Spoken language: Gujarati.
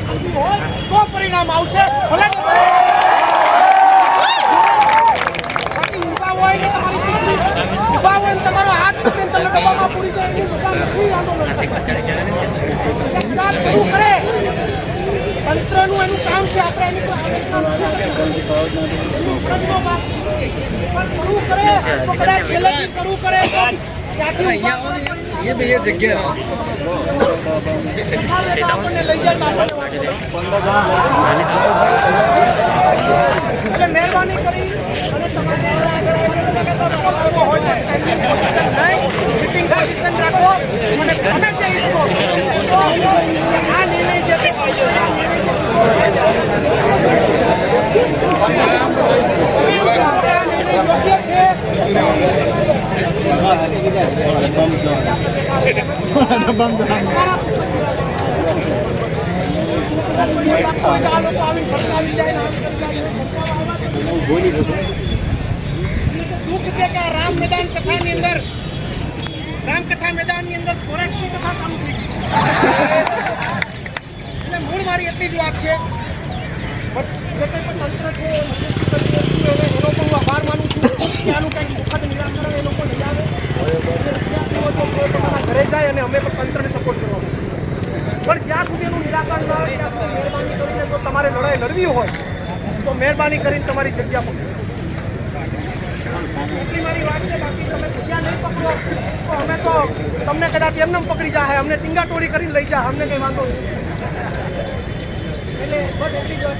થતું હોય તો પરિણામ આવશે. ભલે બાકી ઊભા હોય ને તમારો હાથ પકડીને તમે દબાવમાં પૂરી જાય એની બધા નથી આંદોલન શરૂ કરે. તંત્રનું એનું કામ છે, આપણે એની શરૂ કરે તો કદાચ છેલ્લેથી શરૂ કરે તો ये भी ये जगह આપણને લઈ જાય. એટલે મહેરબાની કરી અને તમારે સિટિંગ પોઝિશન રાખો અને તમે જે ઈચ્છો આ નિર્ણય જે દુઃખ છે કે રામ મેદાન કથાની અંદર રામકથા મેદાનની અંદર ફોરેસ્ટની કથા ચાલુ થઈ ગઈ. એટલે મૂળ મારી એટલી જ વાત છે, તંત્ર છે એનો પણ હું આભાર માનું છું કે આનું કંઈક સુખદ નિરાકરણ એ લોકો લઈ આવે, ઘરે જાય અને અમે પણ તંત્રને સપોર્ટ કરવાનો. પણ જ્યાં સુધી એનું નિરાકરણ ન આવે ત્યાં સુધી મહેરબાની કરીને જો તમારે લડાઈ લડવી હોય તો મહેરબાની કરીને તમારી જગ્યા પકડો. એટલી મારી વાત છે. બાકી તમે જગ્યા નહીં પકડો તો અમે તો તમને કદાચ એમને પકડી જાય, અમને ટીંગાટોળી કરીને લઈ જાય, અમને કંઈ વાંધો નહીં. એટલે બસ એટલી જ વાત.